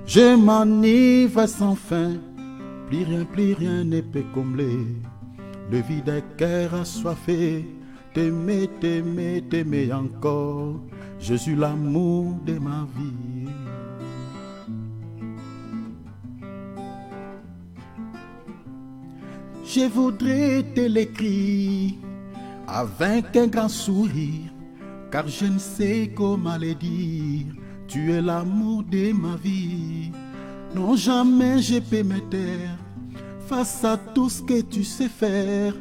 Je m'enivre sans fin, plus rien ne peut combler le vide des cœurs assoiffés. T'aimer, t'aimer, t'aimer encore, Jésus l'amour de ma vie. Je voudrais te l'écrire avec un grand sourire, car je ne sais comment le dire. Tu es l'amour de ma vie. Non, jamais je peux me taire face à tout ce que tu sais faire.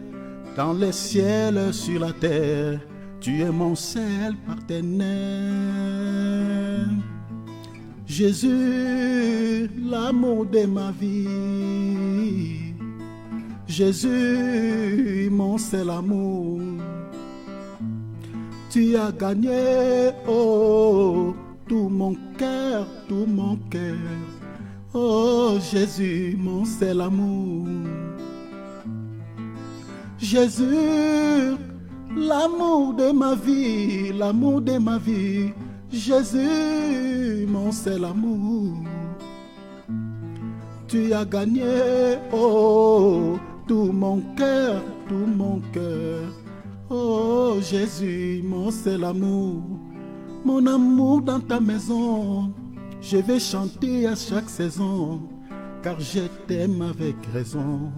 Dans les ciels, sur la terre, tu es mon seul partenaire. Jésus, l'amour de ma vie. Jésus, mon seul amour. Tu as gagné, oh, tout mon cœur, tout mon cœur. Oh Jésus, mon seul amour. Jésus, l'amour de ma vie, l'amour de ma vie. Jésus, mon seul amour. Tu as gagné, oh, tout mon cœur, tout mon cœur. Oh Jésus, mon seul amour. Mon amour dans ta maison, je vais chanter à chaque saison, car je t'aime avec raison.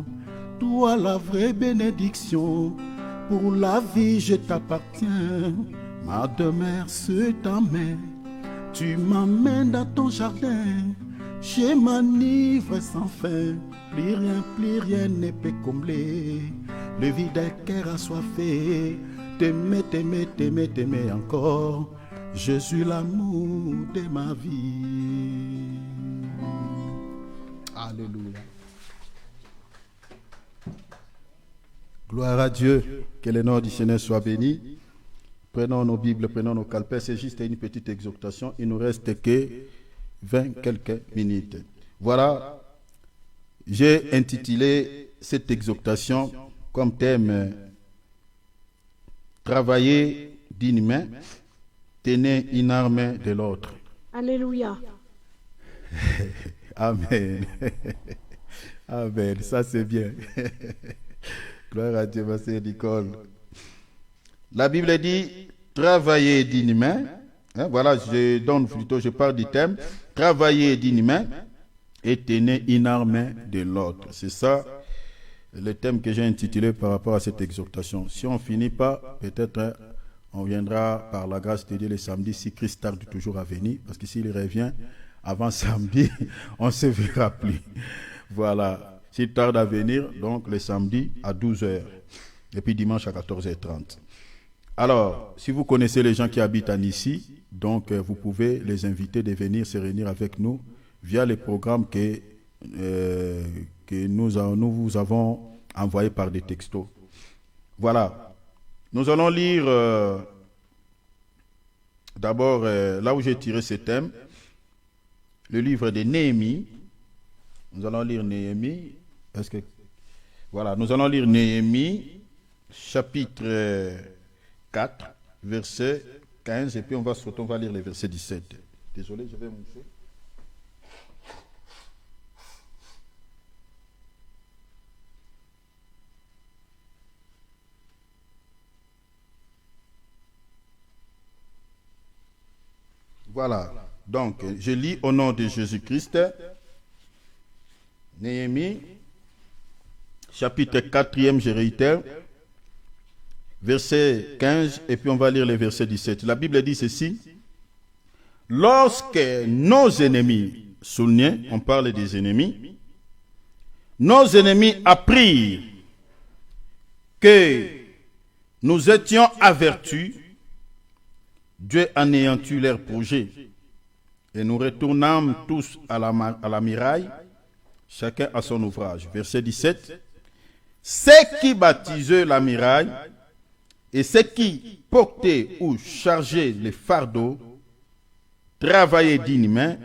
Toi la vraie bénédiction, pour la vie je t'appartiens. Ma demeure sur ta main, tu m'emmènes dans ton jardin. Je m'enivre sans fin, plus rien ne peut combler le vide des cœurs assoiffés. T'aimer, t'aimer, t'aimer, t'aimer encore, Jésus l'amour de ma vie. Alléluia. Gloire à Dieu, que le nom du Seigneur soit béni. Prenons nos Bibles, prenons nos calepins, c'est juste une petite exhortation. Il nous reste que 20 quelques minutes. Voilà, j'ai intitulé cette exhortation comme thème travailler d'une main, tenez une arme de l'autre. Alléluia. Amen. Amen, ça c'est bien. Gloire à Dieu, ma sœur Nicole. La Bible dit travailler d'une main. Voilà, je parle du thème travailler d'une main et tenir une arme de l'autre. C'est ça le thème que j'ai intitulé par rapport à cette exhortation. Si on finit pas, peut-être on viendra par la grâce de Dieu le samedi si Christ tarde toujours à venir, parce que s'il revient avant samedi, on ne se verra plus. Voilà, s'il tarde à venir, donc le samedi à 12h et puis dimanche à 14h30. Alors, si vous connaissez les gens qui habitent à Nice, donc vous pouvez les inviter de venir se réunir avec nous via les programmes que nous vous avons envoyés par des textos. Voilà. Nous allons lire d'abord, là où j'ai tiré ce thème, le livre de Néhémie. Nous allons lire Néhémie. Voilà, nous allons lire Néhémie, chapitre 4, verset 15, et puis on va lire les versets 17. Désolé, je vais moucher. Voilà, donc je lis au nom de Jésus-Christ, Néhémie, chapitre 4e, je réitère, verset 15, et puis on va lire les versets 17. La Bible dit ceci: lorsque nos ennemis, soulignez, on parle des ennemis, nos ennemis apprirent que nous étions avertis, Dieu anéantit leurs projets, et nous retournâmes tous à la muraille, chacun à son ouvrage. Verset 17. Ceux qui baptisaient la muraille et ceux qui portaient ou chargeaient les fardeaux travaillaient d'une main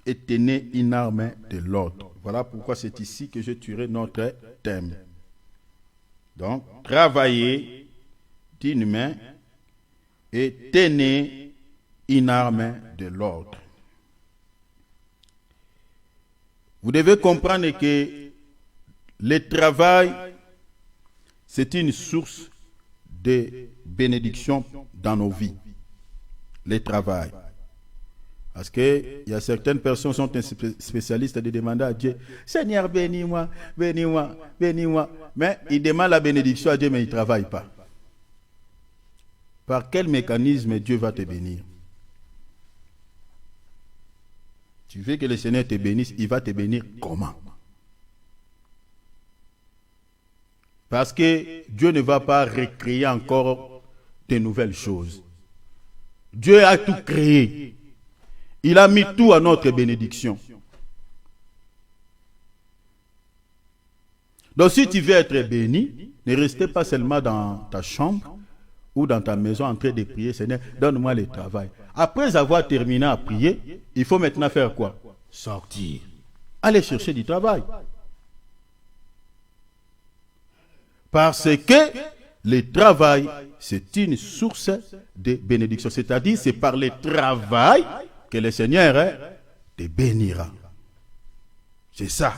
et tenaient une arme de l'autre. Voilà pourquoi c'est ici que je tuerai notre thème. Donc, travailler d'une main et tenez une arme de l'autre. Vous devez comprendre que le travail, c'est une source de bénédiction dans nos vies. Le travail. Parce qu'il y a certaines personnes qui sont spécialistes de demander à Dieu, Seigneur, bénis-moi, bénis-moi, bénis-moi. Mais ils demandent la bénédiction à Dieu, mais ils ne travaillent pas. Par quel mécanisme Dieu va te bénir? Tu veux que le Seigneur te bénisse, il va te bénir comment? Parce que Dieu ne va pas recréer encore de nouvelles choses. Dieu a tout créé. Il a mis tout à notre bénédiction. Donc si tu veux être béni, ne restez pas seulement dans ta chambre ou dans ta maison en train de prier, Seigneur, donne-moi le travail. Après avoir terminé à prier, il faut maintenant faire quoi? Sortir. Aller chercher du travail. Parce que le travail, c'est une source de bénédiction. C'est-à-dire, c'est par le travail que le Seigneur te bénira. C'est ça.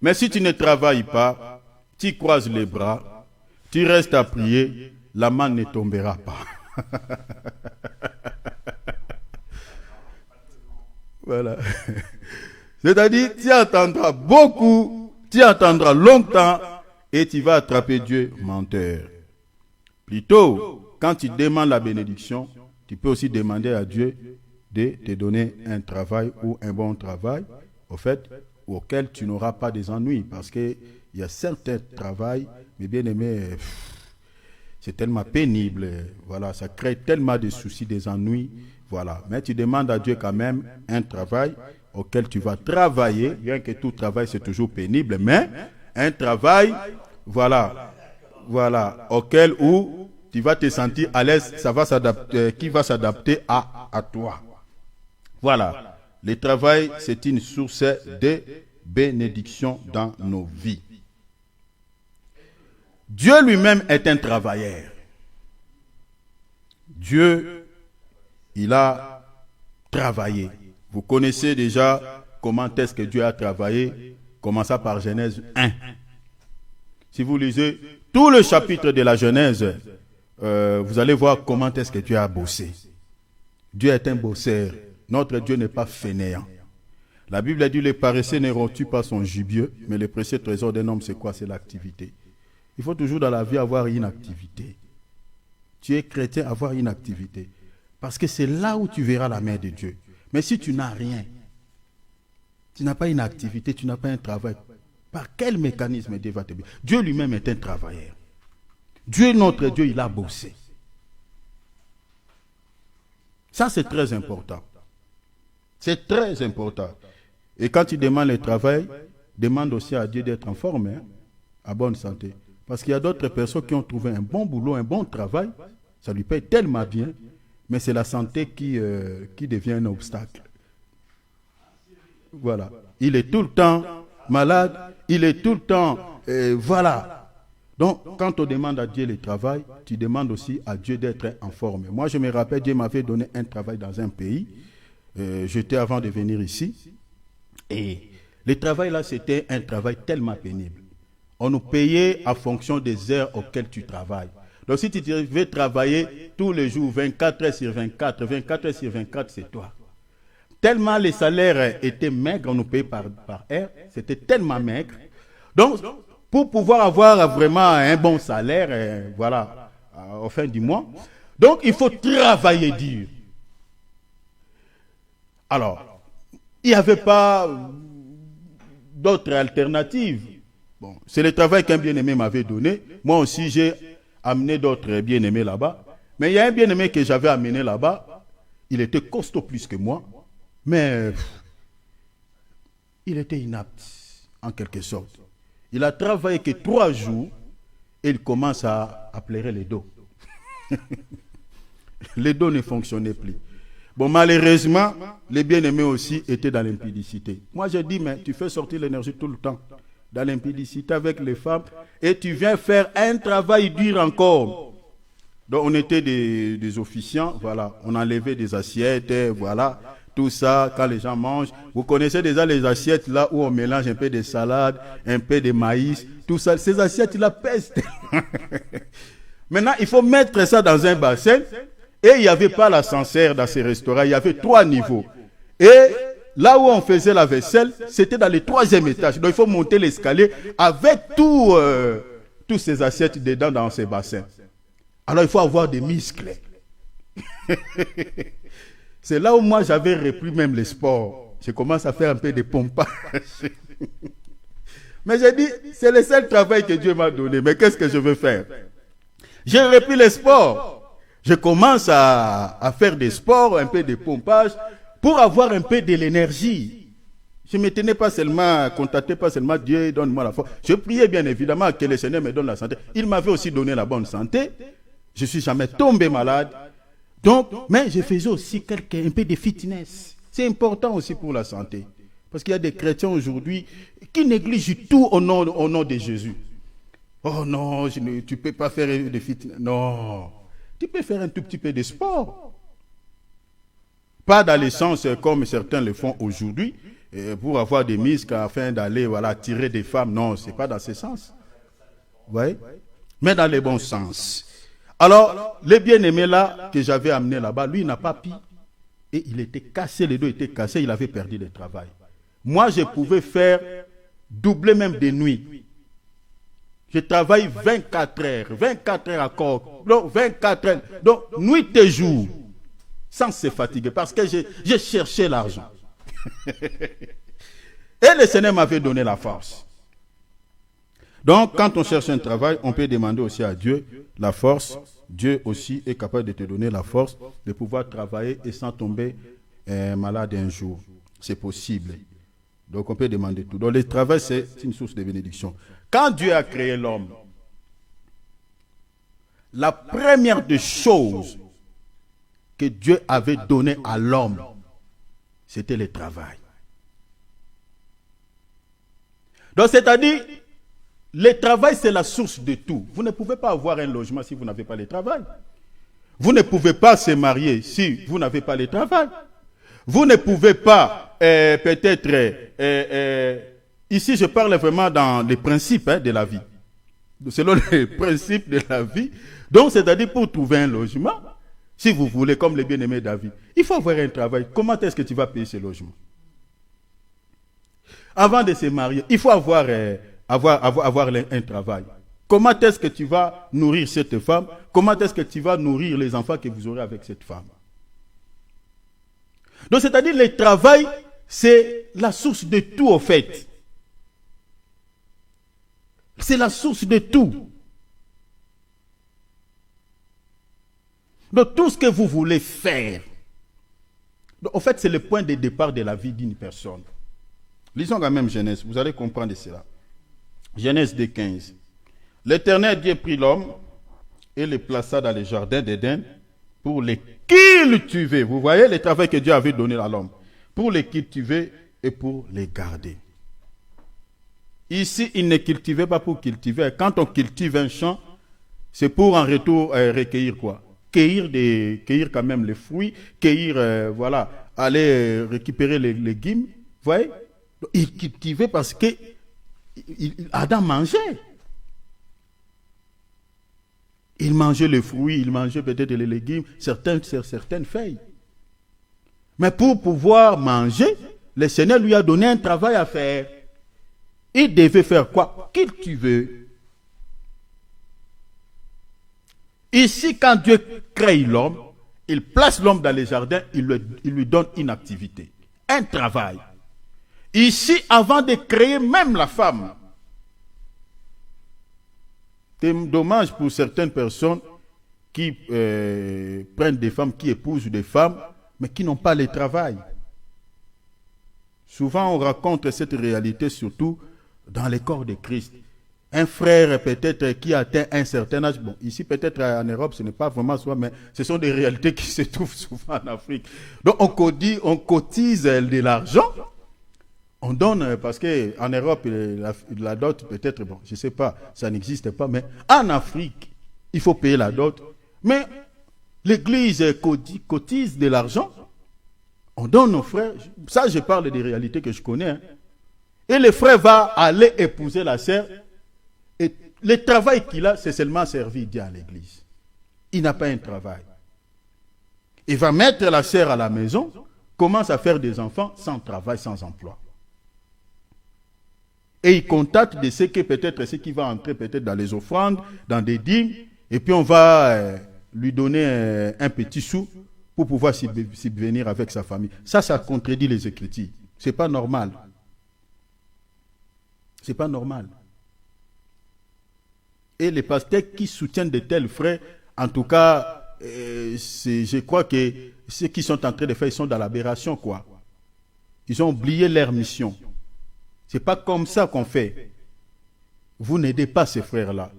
Mais si tu ne travailles pas, tu croises les bras, tu restes à prier, la main ne tombera pas. Voilà. C'est-à-dire, tu attendras beaucoup, tu attendras longtemps et tu vas attraper Dieu menteur. Plutôt, quand tu demandes la bénédiction, tu peux aussi demander à Dieu de te donner un travail ou un bon travail, au fait, auquel tu n'auras pas des ennuis. Parce qu'il y a certains travails, mais bien aimé, c'est tellement pénible, voilà, ça crée tellement de soucis, des ennuis, voilà. Mais tu demandes à Dieu quand même un travail auquel tu vas travailler, bien que tout travail c'est toujours pénible, mais un travail, voilà, auquel où tu vas te sentir à l'aise, ça va s'adapter, qui va s'adapter à toi. Voilà, le travail c'est une source de bénédiction dans nos vies. Dieu lui-même est un travailleur. Dieu, il a travaillé. Vous connaissez déjà comment est-ce que Dieu a travaillé, commençant par Genèse 1. Si vous lisez tout le chapitre de la Genèse, vous allez voir comment est-ce que Dieu a bossé. Dieu est un bosseur. Notre Dieu n'est pas fainéant. La Bible a dit, le paresseux ne retue pas son gibier, mais le précieux trésor d'un homme, c'est quoi? C'est l'activité. Il faut toujours dans la vie avoir une activité. Tu es chrétien, avoir une activité. Parce que c'est là où tu verras la main de Dieu. Mais si tu n'as rien, tu n'as pas une activité, tu n'as pas un travail, par quel mécanisme Dieu va te bénir? Dieu lui-même est un travailleur. Dieu, notre Dieu, il a bossé. Ça, c'est très important. C'est très important. Et quand tu demandes le travail, demande aussi à Dieu d'être en forme, à bonne santé. Parce qu'il y a d'autres personnes qui ont trouvé un bon boulot, un bon travail, ça lui paye tellement bien, mais c'est la santé qui devient un obstacle. Voilà. Il est tout le temps malade, il est tout le temps... voilà. Donc, quand on demande à Dieu le travail, tu demandes aussi à Dieu d'être en forme. Moi, je me rappelle, Dieu m'avait donné un travail dans un pays. J'étais avant de venir ici. Et le travail là, c'était un travail tellement pénible. On nous payait à fonction des heures auxquelles tu travailles. Donc si tu veux travailler tous les jours, 24 heures sur 24, 24 heures sur 24, c'est toi. Tellement les salaires étaient maigres, on nous payait par heure, c'était tellement maigre. Donc, pour pouvoir avoir vraiment un bon salaire, voilà, au fin du mois, donc il faut travailler dur. Alors, il n'y avait pas d'autres alternatives. Bon, c'est le travail qu'un bien-aimé m'avait donné. Moi aussi, j'ai amené d'autres bien-aimés là-bas. Mais il y a un bien-aimé que j'avais amené là-bas. Il était costaud plus que moi. Mais il était inapte, en quelque sorte. Il a travaillé que 3 jours et il commence à pleurer les dos. Les dos ne fonctionnaient plus. Bon, malheureusement, les bien-aimés aussi étaient dans l'impudicité. Moi, j'ai dit, mais tu fais sortir l'énergie tout le temps dans l'impudicité avec les femmes et tu viens faire un travail dur encore. Donc, on était des officiants, voilà. On enlevait des assiettes, voilà. tout ça, quand les gens mangent. Vous connaissez déjà les assiettes là où on mélange un peu de salade, un peu de maïs, tout ça. Ces assiettes-là pèsent. Maintenant, il faut mettre ça dans un bassin. Et il n'y avait pas l'ascenseur dans ces restaurants. Il y avait 3 niveaux. Et là où on faisait la vaisselle, c'était dans le 3e étage. Donc il faut monter l'escalier avec tous ces assiettes dedans dans ces bassins. Alors il faut avoir des muscles. C'est là où moi j'avais repris même les sports. Je commence à faire un peu de pompage. Mais j'ai dit, c'est le seul travail que Dieu m'a donné. Mais qu'est-ce que je veux faire? J'ai repris les sports. Je commence à faire des sports, un peu de pompage, pour avoir un peu de l'énergie. Je ne me tenais pas seulement, contactais pas seulement Dieu, donne-moi la force. Je priais bien évidemment que le Seigneur me donne la santé. Il m'avait aussi donné la bonne santé. Je ne suis jamais tombé malade. Donc, mais je faisais aussi un peu de fitness. C'est important aussi pour la santé. Parce qu'il y a des chrétiens aujourd'hui qui négligent tout au nom de Jésus. Oh non, tu ne peux pas faire de fitness. Non, tu peux faire un tout petit peu de sport. Pas dans le sens comme certains le font aujourd'hui, pour avoir des muscles afin d'aller tirer des femmes. Non, ce n'est pas dans ce sens. Vous voyez? Mais dans le bon sens. Alors, le bien-aimé là, que j'avais amené là-bas, lui, il n'a pas pris. Et il était cassé, les dos étaient cassés, il avait perdu le travail. Moi, je pouvais faire doubler même des nuits. Je travaille 24 heures à corps. Donc, 24 heures. Donc, nuit et jour. Sans se fatiguer. Parce que j'ai cherché l'argent. Et le Seigneur m'avait donné la force. Donc, quand on cherche un travail, on peut demander aussi à Dieu la force. Dieu aussi est capable de te donner la force de pouvoir travailler et sans tomber malade un jour. C'est possible. Donc, on peut demander tout. Donc, le travail, c'est une source de bénédiction. Quand Dieu a créé l'homme, la première des choses que Dieu avait donné à l'homme, c'était le travail. Donc, c'est-à-dire, le travail, c'est la source de tout. Vous ne pouvez pas avoir un logement si vous n'avez pas le travail. Vous ne pouvez pas se marier si vous n'avez pas le travail. Vous ne pouvez pas, ici je parle vraiment dans les principes de la vie. Selon les principes de la vie. Donc, c'est-à-dire pour trouver un logement, si vous voulez, comme le bien-aimé David, il faut avoir un travail. Comment est-ce que tu vas payer ce logement? Avant de se marier, il faut avoir un travail. Comment est-ce que tu vas nourrir cette femme? Comment est-ce que tu vas nourrir les enfants que vous aurez avec cette femme? Donc, c'est-à-dire, le travail, c'est la source de tout, au fait. C'est la source de tout. Donc, tout ce que vous voulez faire, donc, en fait, c'est le point de départ de la vie d'une personne. Lisons quand même Genèse, vous allez comprendre cela. Genèse 2:15. L'Éternel Dieu prit l'homme et le plaça dans le jardin d'Éden pour le cultiver. Vous voyez le travail que Dieu avait donné à l'homme. Pour le cultiver et pour les garder. Ici, il ne cultivait pas pour cultiver. Quand on cultive un champ, c'est pour en retour recueillir quoi? Cueillir quand même les fruits, aller récupérer les légumes. Vous voyez? Il cultivait parce que Adam mangeait. Il mangeait les fruits, il mangeait peut-être les légumes, certaines feuilles. Mais pour pouvoir manger, le Seigneur lui a donné un travail à faire. Il devait faire quoi? Cultiver. Ici, quand Dieu crée l'homme, il place l'homme dans les jardins, il lui donne une activité, un travail. Ici, avant de créer même la femme, c'est dommage pour certaines personnes qui prennent des femmes, qui épousent des femmes, mais qui n'ont pas le travail. Souvent, on raconte cette réalité, surtout dans les corps de Christ. Un frère peut-être qui atteint un certain âge, bon, ici peut-être en Europe, ce n'est pas vraiment ça, mais ce sont des réalités qui se trouvent souvent en Afrique. Donc, on cotise de l'argent. On donne, parce qu'en Europe, la dot, peut-être, bon, je ne sais pas, ça n'existe pas, mais en Afrique, il faut payer la dot. Mais l'Église cotise de l'argent On donne aux frères. Ça, je parle des réalités que je connais. Hein. Et le frère va aller épouser la sœur. Et le travail qu'il a, c'est seulement servir Dieu à l'église. Il n'a pas un travail. Il va mettre la sœur à la maison, commence à faire des enfants sans travail, sans emploi. Et il contacte de ce que peut-être ce qui va entrer peut-être dans les offrandes, dans des dîmes, et puis on va lui donner un petit sou pour pouvoir subvenir avec sa famille. Ça contredit les Écritures. C'est pas normal. C'est pas normal. Et les pasteurs qui soutiennent de tels frères, en tout cas, je crois que ceux qui sont en train de faire, ils sont dans l'aberration, quoi. Ils ont oublié leur mission. Ce n'est pas comme ça qu'on fait. Vous n'aidez pas ces frères-là.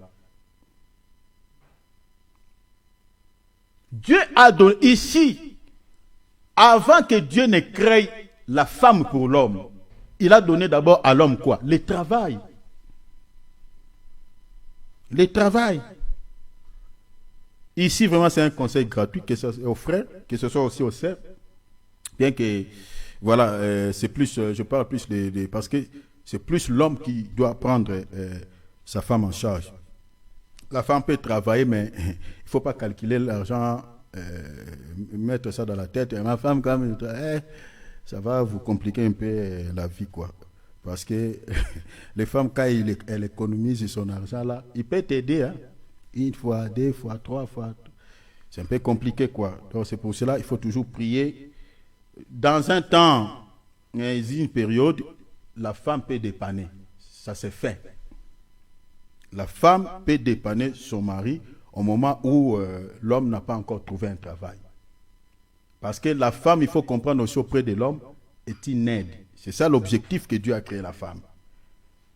Dieu a donné ici, avant que Dieu ne crée la femme pour l'homme, il a donné d'abord à l'homme quoi? Le travail. Le travail. Ici, vraiment, c'est un conseil gratuit, que ce soit aux frères, que ce soit aussi aux sœurs. Bien que, voilà, c'est plus, je parle plus parce que c'est plus l'homme qui doit prendre sa femme en charge. La femme peut travailler, mais il ne faut pas calculer l'argent, mettre ça dans la tête. Et ma femme, quand même, ça va vous compliquer un peu la vie, quoi. Parce que les femmes, quand elles économisent son argent là, il peut t'aider, hein. Une fois, deux fois, trois fois. C'est un peu compliqué, quoi. Donc c'est pour cela qu'il faut toujours prier. Dans un temps, une période, la femme peut dépanner. Ça c'est fait. La femme peut dépanner son mari au moment où l'homme n'a pas encore trouvé un travail. Parce que la femme, il faut comprendre aussi auprès de l'homme, est une aide. C'est ça l'objectif que Dieu a créé la femme.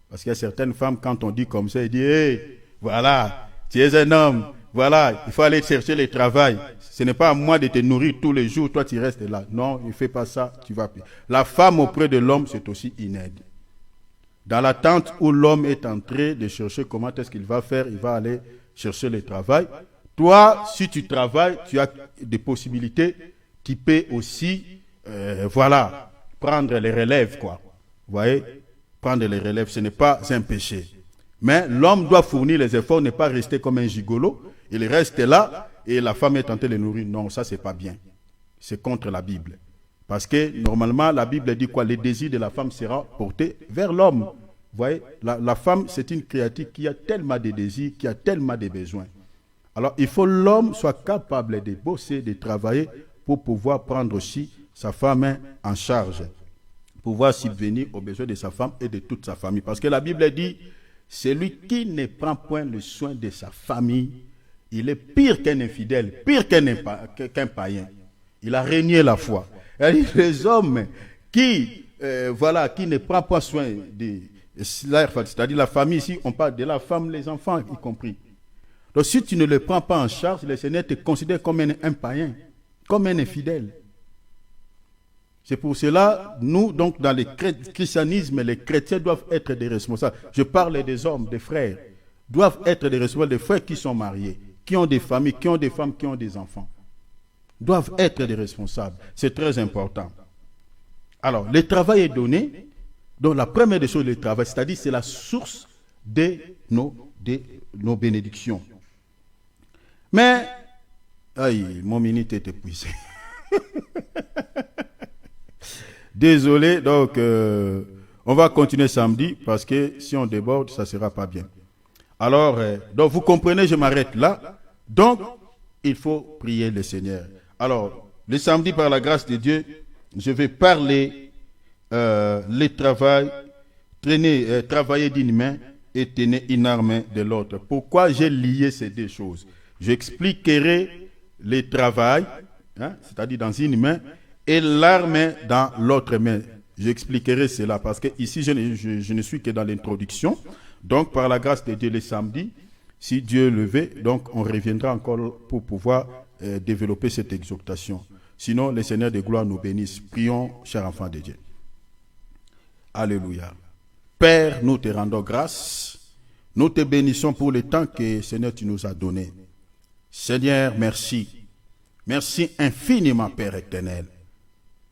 Parce qu'il y a certaines femmes, quand on dit comme ça, ils disent, hey, voilà, tu es un homme, voilà, il faut aller chercher le travail. Ce n'est pas à moi de te nourrir tous les jours, toi tu restes là. Non, il ne fait pas ça, tu vas plus. La femme auprès de l'homme, c'est aussi une aide. Dans l'attente où l'homme est en train de chercher comment est-ce qu'il va faire, il va aller chercher le travail. Toi, si tu travailles, tu as des possibilités, tu peux aussi, voilà, prendre les relèves, quoi. Vous voyez, prendre les relèves, ce n'est pas un péché. Mais l'homme doit fournir les efforts, ne pas rester comme un gigolo. Il reste là et la femme est en train de nourrir. Non, ça, c'est pas bien. C'est contre la Bible. Parce que normalement, la Bible dit quoi? Le désir de la femme sera porté vers l'homme. Vous voyez, la femme, c'est une créature qui a tellement de désirs, qui a tellement de besoins. Alors, il faut que l'homme soit capable de bosser, de travailler pour pouvoir prendre aussi sa femme en charge. Pouvoir subvenir aux besoins de sa femme et de toute sa famille. Parce que la Bible dit, celui qui ne prend point le soin de sa famille, il est pire qu'un infidèle, pire qu'un païen. Il a régné la foi. Les hommes qui, qui ne prennent pas soin de c'est-à-dire la famille, ici on parle de la femme, les enfants y compris. Donc si tu ne le prends pas en charge, le Seigneur te considère comme un païen, comme un infidèle. C'est pour cela, nous, donc, dans le christianisme, les chrétiens doivent être des responsables. Je parle des hommes, des frères, doivent être des responsables, des frères qui sont mariés, qui ont des familles, qui ont des femmes, qui ont des enfants. Doivent être des responsables. C'est très important. Alors, le travail est donné. Donc, la première des choses, le travail, c'est-à-dire, c'est la source de nos bénédictions. Mais, aïe, mon minute est épuisée. Désolé, donc on va continuer samedi parce que si on déborde, ça ne sera pas bien. Alors, donc vous comprenez, je m'arrête là. Donc, il faut prier le Seigneur. Alors, le samedi, par la grâce de Dieu, je vais parler le travail, travailler d'une main et tenir une arme de l'autre. Pourquoi j'ai lié ces deux choses? J'expliquerai le travail, c'est-à-dire dans une main, et l'arme dans l'autre main. J'expliquerai cela parce que ici, je ne suis que dans l'introduction. Donc, par la grâce de Dieu, le samedi, si Dieu le veut, donc on reviendra encore pour pouvoir développer cette exhortation. Sinon, le Seigneur de gloire nous bénisse. Prions, chers enfants de Dieu. Alléluia. Père, nous te rendons grâce. Nous te bénissons pour le temps que, Seigneur, tu nous as donné. Seigneur, merci. Merci infiniment, Père éternel.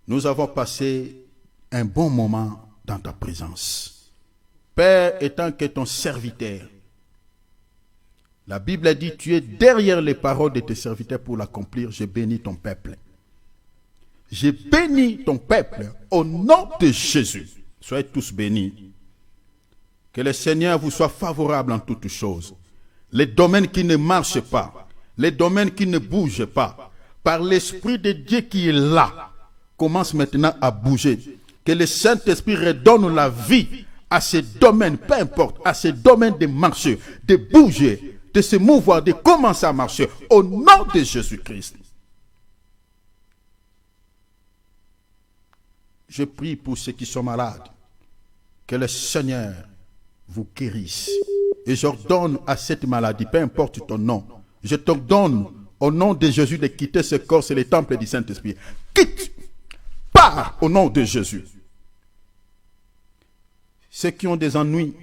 nous avons passé un bon moment dans ta présence. Père, étant que ton serviteur, la Bible dit, tu es derrière les paroles de tes serviteurs pour l'accomplir. Je bénis ton peuple. Je bénis ton peuple au nom de Jésus. Soyez tous bénis. Que le Seigneur vous soit favorable en toutes choses. Les domaines qui ne marchent pas, les domaines qui ne bougent pas, par l'Esprit de Dieu qui est là, commence maintenant à bouger. Que le Saint-Esprit redonne la vie à ces domaines, peu importe, à ces domaines de marcher, de bouger, de se mouvoir, de commencer à marcher, au nom de Jésus-Christ. Je prie pour ceux qui sont malades, que le Seigneur vous guérisse. Et j'ordonne à cette maladie, peu importe ton nom, je t'ordonne au nom de Jésus de quitter ce corps, c'est le temple du Saint-Esprit. Quitte, pars au nom de Jésus. Ceux qui ont des ennuis,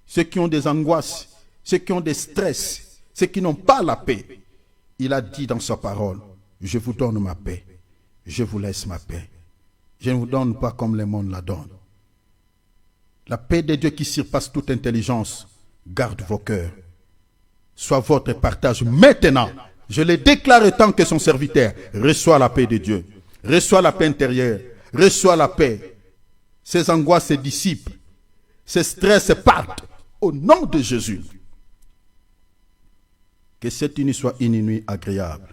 ceux qui ont des angoisses, ceux qui ont des stress, ceux qui n'ont pas la paix, il a dit dans sa parole, je vous donne ma paix, je vous laisse ma paix. Je ne vous donne pas comme le monde la donne. La paix de Dieu qui surpasse toute intelligence, garde vos cœurs. Soit votre partage maintenant. Je le déclare tant que son serviteur. Reçois la paix de Dieu. Reçois la paix intérieure. Reçois la paix. Ces angoisses se dissipent. Ces stress partent. Au nom de Jésus. Que cette nuit soit une nuit agréable.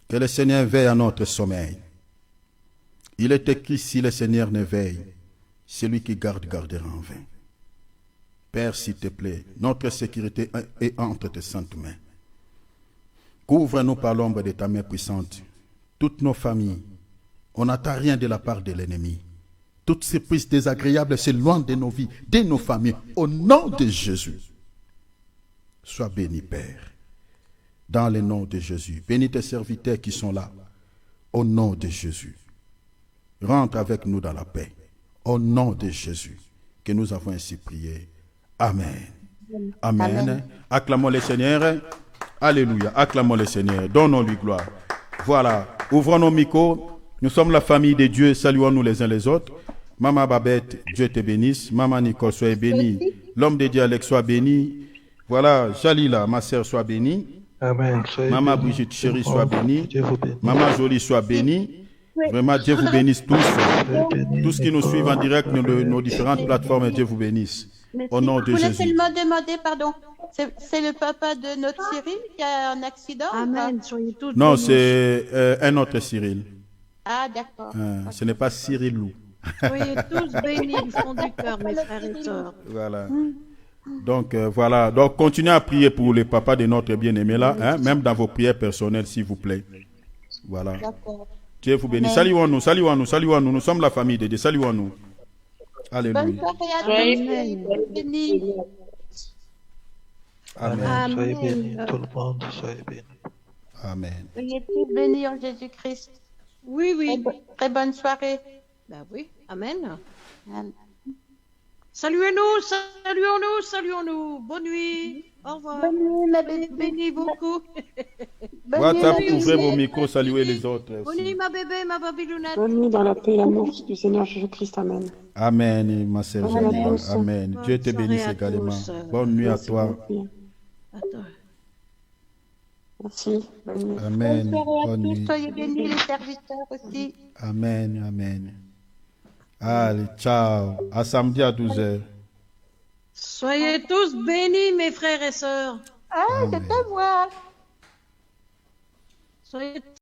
Que le Seigneur veille à notre sommeil. Il est écrit, si le Seigneur ne veille, celui qui garde gardera en vain. Père, s'il te plaît, notre sécurité est entre tes saintes mains. Couvre-nous par l'ombre de ta main puissante. Toutes nos familles, on n'attend rien de la part de l'ennemi. Toute surprise désagréable, c'est loin de nos vies, de nos familles. Au nom de Jésus, sois béni, Père. Dans le nom de Jésus. Bénis tes serviteurs qui sont là. Au nom de Jésus. Rentre avec nous dans la paix. Au nom de Jésus, que nous avons ainsi prié. Amen. Amen. Amen. Acclamons le Seigneur. Alléluia. Acclamons le Seigneur. Donnons-lui gloire. Voilà. Ouvrons nos micros. Nous sommes la famille de Dieu. Saluons-nous les uns les autres. Maman Babette, Dieu te bénisse. Maman Nicole, sois bénie. L'homme de Dieu, Alex, soit béni. Voilà. Jalila, ma sœur, soit bénie. Amen. Maman Brigitte, chérie, soit bénie. Maman Jolie, soit bénie. Oui. Vraiment, Dieu vous bénisse tous. Tous qui nous suivent en direct sur nos différentes plateformes, Dieu vous bénisse. Au nom de Jésus. Je voulais seulement demander, pardon, c'est le papa de notre Cyril qui a un accident? Amen. Non, c'est un autre Cyril. Ah, d'accord. Ce n'est pas Cyril Lou. Soyez tous bénis du fond du cœur, mes frères et sœurs. Voilà. Donc, voilà. Donc, continuez à prier pour les papas de notre bien-aimé là, hein, même dans vos prières personnelles, s'il vous plaît. Voilà. D'accord. Dieu vous bénisse. Saluons-nous, saluons-nous, saluons-nous. Nous sommes la famille de Dieu. Saluons-nous. Alléluia. Bonne soirée à tous. Amen. Amen. Soyez bénis, tout le monde, soyez bénis. Amen. Soyez tous bénis en Jésus-Christ. Oui, oui. Très bonne soirée. Ben oui. Amen. Amen. Saluez-nous, saluons-nous, saluons-nous. Bonne nuit. Au revoir. Bonne nuit, ma bébé. Bénis beaucoup. WhatsApp, ouvrez vos micros, saluez les autres. Bonne nuit, ma bébé, ma babylounette. Bonne nuit dans la paix et l'amour du Seigneur Jésus-Christ. Amen. Amen, ma sœur Janine. Amen. Bonne Dieu te bénisse soirée à également. tous. Bonne nuit à Merci toi. beaucoup. Attends. Merci. Bonne nuit. Amen. Bonne soirée à Bonne tous. nuit. Soyez bénis, les serviteurs aussi. Amen. Amen. Allez, ciao. À samedi à 12h. Soyez tous bénis, mes frères et sœurs. Ah, c'est à moi. Soyez